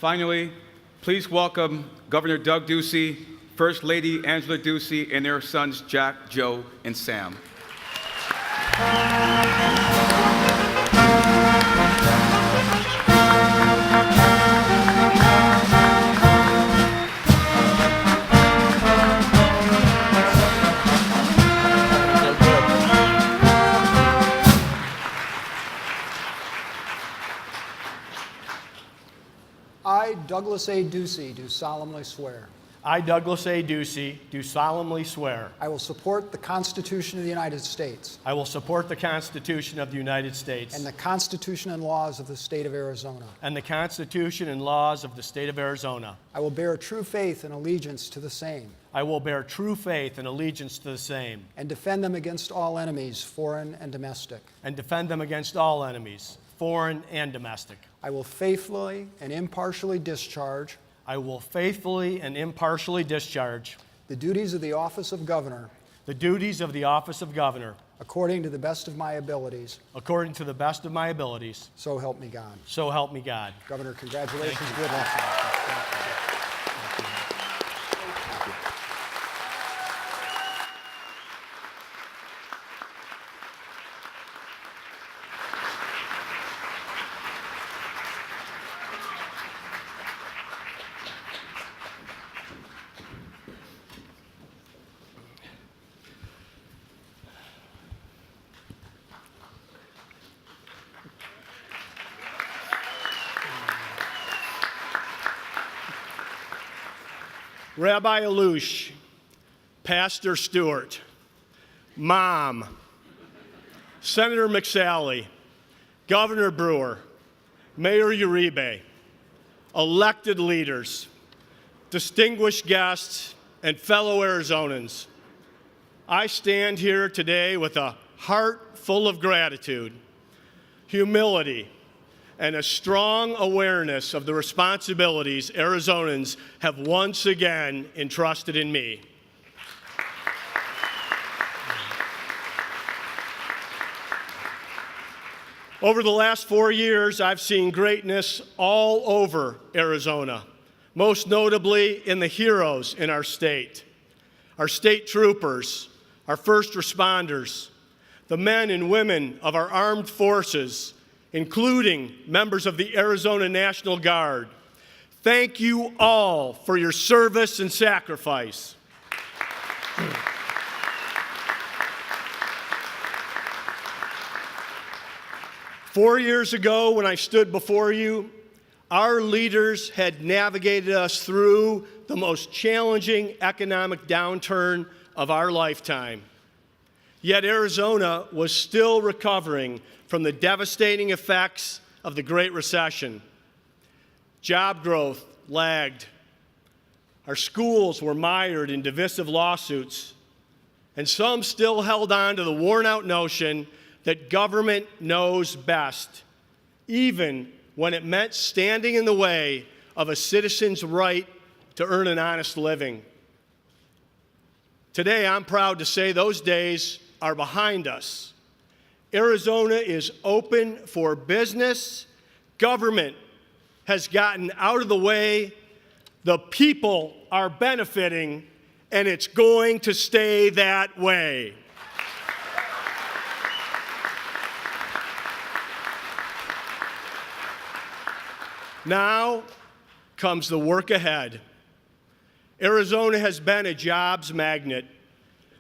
Finally, please welcome Governor Doug Ducey, First Lady Angela Ducey, and their sons Jack, Joe, and Sam. I, Douglas A. Ducey, do solemnly swear. I, Douglas A. Ducey, do solemnly swear. I will support the Constitution of the United States I will support the Constitution of the United States and the Constitution and laws of the state of Arizona. and the Constitution and laws of the state of Arizona. I will bear true faith and allegiance to the same I will bear true faith and allegiance to the same and defend them against all enemies, foreign and domestic. and defend them against all enemies, foreign and domestic. I will faithfully and impartially discharge I will faithfully and impartially discharge the duties of the office of governor the duties of the office of governor according to the best of my abilities. according to the best of my abilities. So help me God. So help me God. Governor, congratulations. Good luck. Rabbi Alush, Pastor Stewart, Mom, Senator McSally, Governor Brewer, Mayor Uribe, elected leaders, distinguished guests, and fellow Arizonans, I stand here today with a heart full of gratitude, humility, and a strong awareness of the responsibilities Arizonans have once again entrusted in me. Over the last 4 years, I've seen greatness all over Arizona, most notably in the heroes in our state troopers, our first responders, the men and women of our armed forces, including members of the Arizona National Guard. Thank you all for your service and sacrifice. Four years ago, when I stood before you, our leaders had navigated us through the most challenging economic downturn of our lifetime. Yet Arizona was still recovering from the devastating effects of the Great Recession. Job growth lagged. Our schools were mired in divisive lawsuits, and some still held on to the worn-out notion that government knows best, even when it meant standing in the way of a citizen's right to earn an honest living. Today, I'm proud to say those days are behind us. Arizona is open for business. Government has gotten out of the way. The people are benefiting, and it's going to stay that way. Now comes the work ahead. Arizona has been a jobs magnet,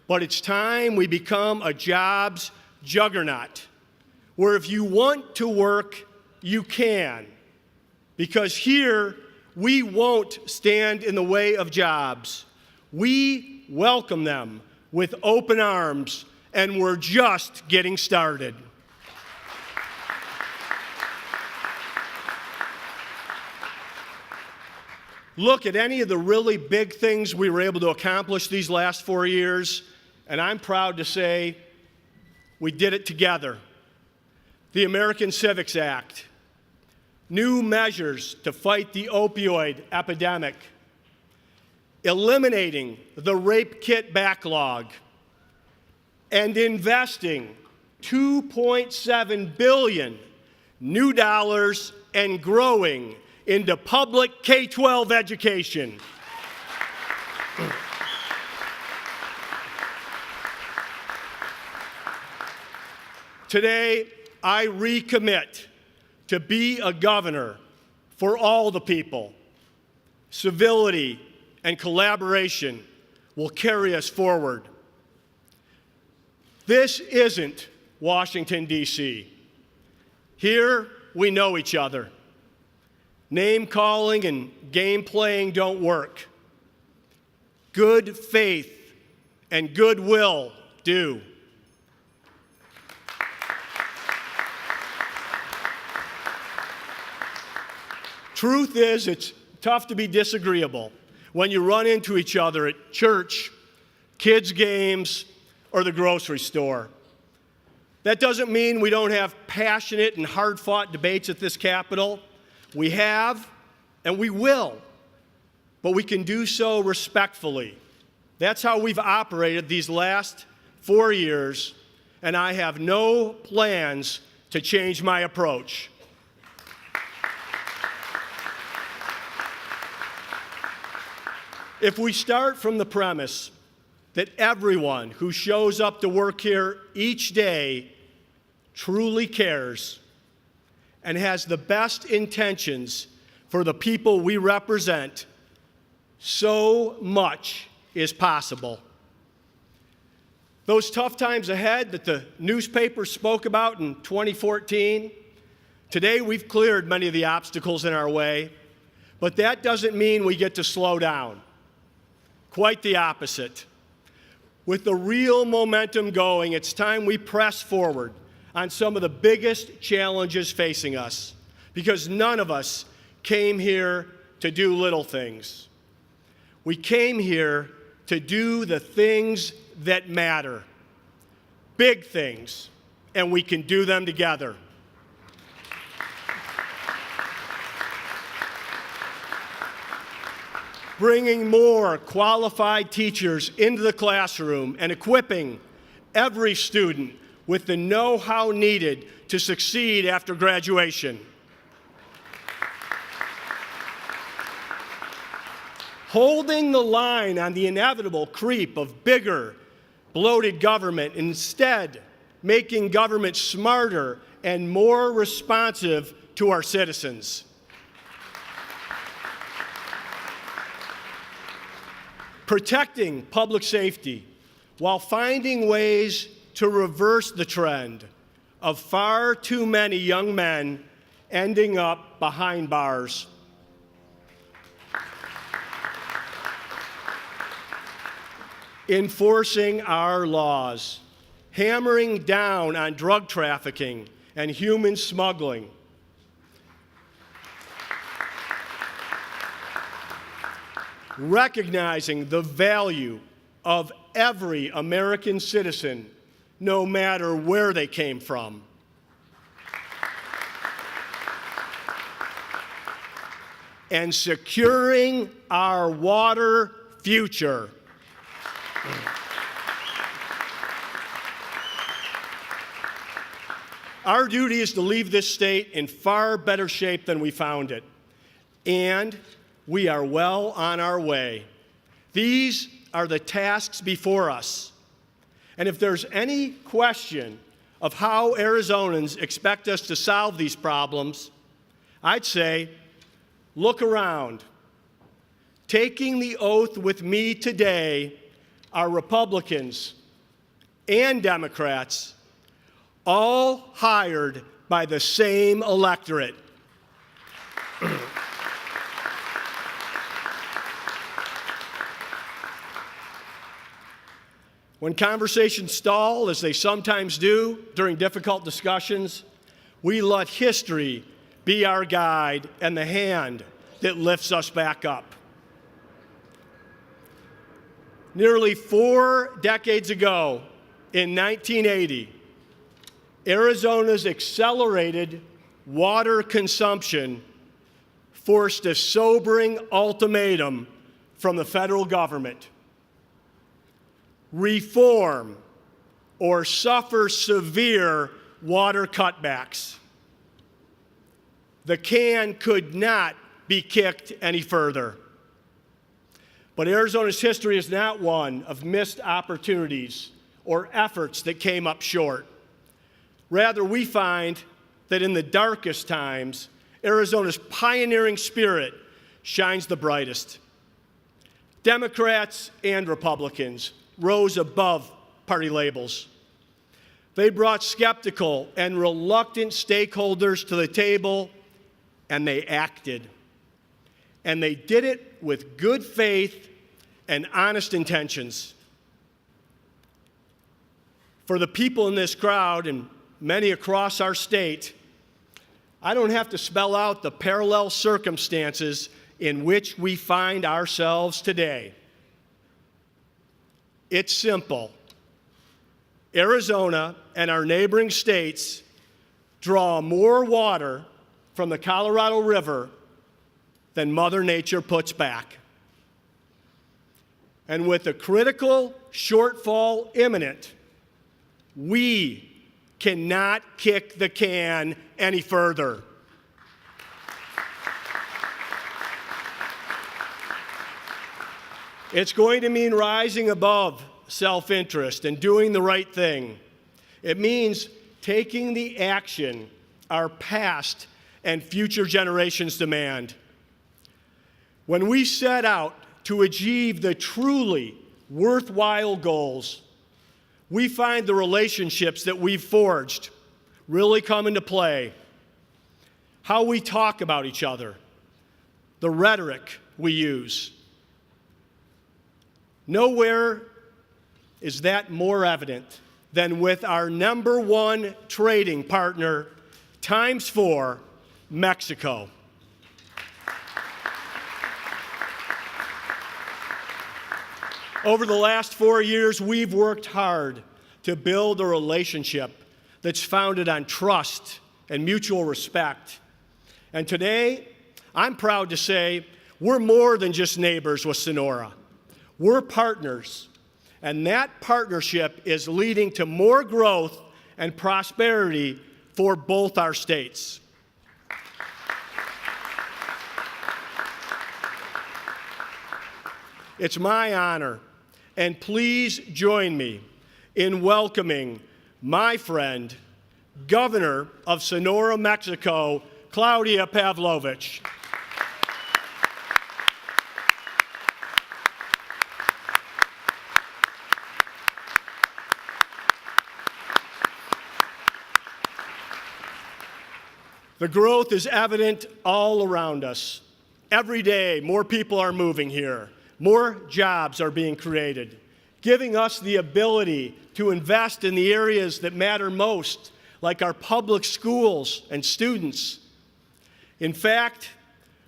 but it's time we become a jobs juggernaut, where if you want to work, you can. Because here, we won't stand in the way of jobs. We welcome them with open arms, and we're just getting started. Look at any of the really big things we were able to accomplish these last 4 years, and I'm proud to say we did it together. The American Civics Act, new measures to fight the opioid epidemic, eliminating the rape kit backlog, and investing $2.7 billion new dollars and growing into public K-12 education. Today, I recommit to be a governor for all the people. Civility and collaboration will carry us forward. This isn't Washington, D.C. Here, we know each other. Name-calling and game-playing don't work. Good faith and goodwill do. Truth is, it's tough to be disagreeable when you run into each other at church, kids' games, or the grocery store. That doesn't mean we don't have passionate and hard-fought debates at this Capitol. We have, and we will, but we can do so respectfully. That's how we've operated these last 4 years, and I have no plans to change my approach. If we start from the premise that everyone who shows up to work here each day truly cares and has the best intentions for the people we represent, so much is possible. Those tough times ahead that the newspapers spoke about in 2014, today we've cleared many of the obstacles in our way, but that doesn't mean we get to slow down. Quite the opposite. With the real momentum going, it's time we press forward on some of the biggest challenges facing us, because none of us came here to do little things. We came here to do the things that matter, big things, and we can do them together. Bringing more qualified teachers into the classroom and equipping every student with the know-how needed to succeed after graduation. Holding the line on the inevitable creep of bigger, bloated government, instead making government smarter and more responsive to our citizens. Protecting public safety while finding ways to reverse the trend of far too many young men ending up behind bars. Enforcing our laws, hammering down on drug trafficking and human smuggling. Recognizing the value of every American citizen, no matter where they came from. And securing our water future. Our duty is to leave this state in far better shape than we found it. And we are well on our way. These are the tasks before us. And if there's any question of how Arizonans expect us to solve these problems, I'd say, look around. Taking the oath with me today are Republicans and Democrats, all hired by the same electorate. When conversations stall, as they sometimes do during difficult discussions, we let history be our guide and the hand that lifts us back up. Nearly 4 decades ago, in 1980, Arizona's accelerated water consumption forced a sobering ultimatum from the federal government. Reform or suffer severe water cutbacks. The can could not be kicked any further. But Arizona's history is not one of missed opportunities or efforts that came up short. Rather, we find that in the darkest times, Arizona's pioneering spirit shines the brightest. Democrats and Republicans rose above party labels. They brought skeptical and reluctant stakeholders to the table, and they acted. And they did it with good faith and honest intentions. For the people in this crowd and many across our state, I don't have to spell out the parallel circumstances in which we find ourselves today. It's simple. Arizona and our neighboring states draw more water from the Colorado River than Mother Nature puts back. And with a critical shortfall imminent, we cannot kick the can any further. It's going to mean rising above self-interest and doing the right thing. It means taking the action our past and future generations demand. When we set out to achieve the truly worthwhile goals, we find the relationships that we've forged really come into play. How we talk about each other, the rhetoric we use. Nowhere is that more evident than with our number one trading partner, times 4, Mexico. Over the last 4 years, we've worked hard to build a relationship that's founded on trust and mutual respect. And today, I'm proud to say we're more than just neighbors with Sonora. We're partners, and that partnership is leading to more growth and prosperity for both our states. It's my honor, and please join me in welcoming my friend, Governor of Sonora, Mexico, Claudia Pavlovich. The growth is evident all around us. Every day, more people are moving here. More jobs are being created, giving us the ability to invest in the areas that matter most, like our public schools and students. In fact,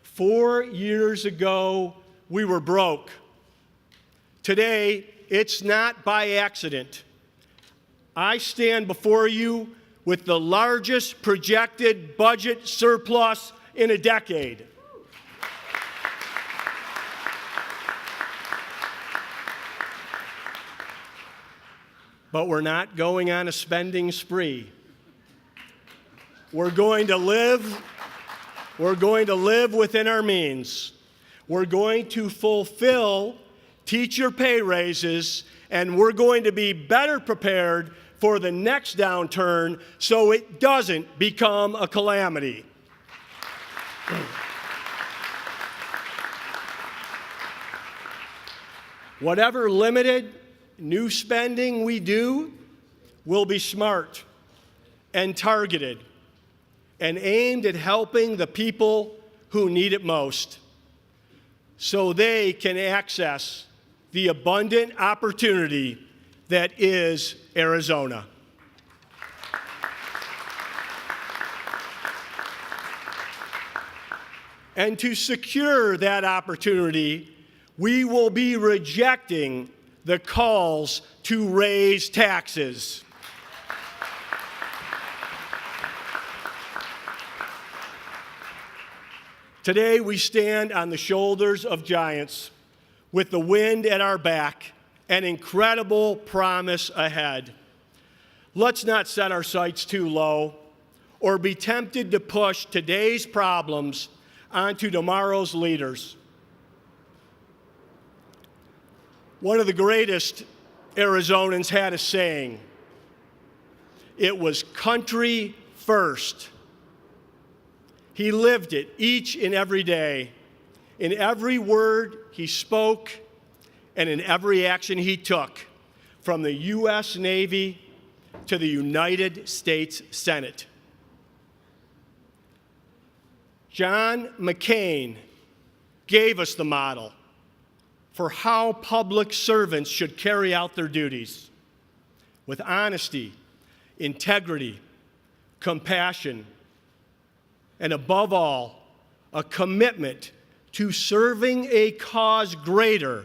4 years ago, we were broke. Today, it's not by accident. I stand before you with the largest projected budget surplus in a decade. But we're not going on a spending spree. We're going to live within our means. We're going to fulfill teacher pay raises, and we're going to be better prepared for the next downturn so it doesn't become a calamity. Whatever limited new spending we do will be smart and targeted and aimed at helping the people who need it most so they can access the abundant opportunity that is Arizona. And to secure that opportunity, we will be rejecting the calls to raise taxes. Today, we stand on the shoulders of giants with the wind at our back and incredible promise ahead. Let's not set our sights too low or be tempted to push today's problems on to tomorrow's leaders. One of the greatest Arizonans had a saying. It was country first. He lived it each and every day, in every word he spoke and in every action he took, from the U.S. Navy to the United States Senate. John McCain gave us the model for how public servants should carry out their duties with honesty, integrity, compassion, and above all, a commitment to serving a cause greater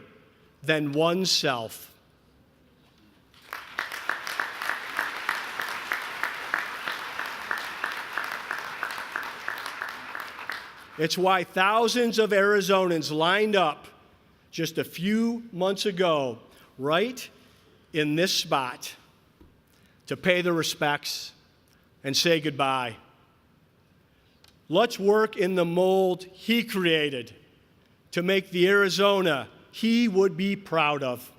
than oneself. It's why thousands of Arizonans lined up just a few months ago, right in this spot, to pay their respects and say goodbye. Let's work in the mold he created to make the Arizona he would be proud of.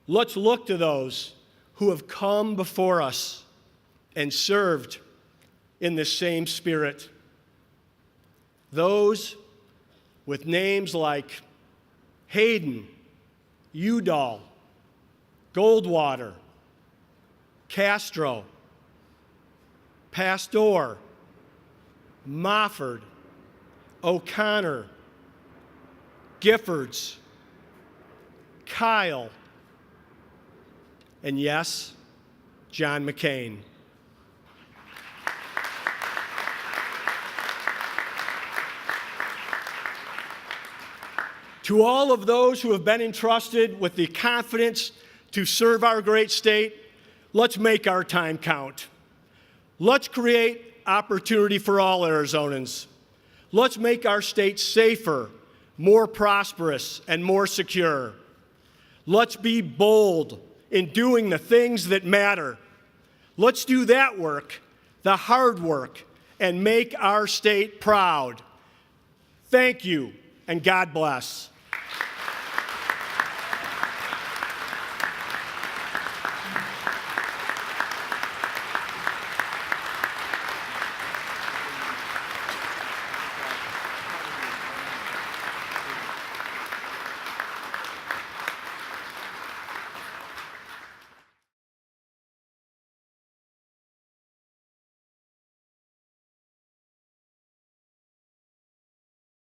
Let's look to those who have come before us and served in the same spirit. Those with names like Hayden, Udall, Goldwater, Castro, Pastor, Mofford, O'Connor, Giffords, Kyle, and yes, John McCain. To all of those who have been entrusted with the confidence to serve our great state, let's make our time count. Let's create opportunity for all Arizonans. Let's make our state safer, more prosperous, and more secure. Let's be bold in doing the things that matter. Let's do that work, the hard work, and make our state proud. Thank you, and God bless.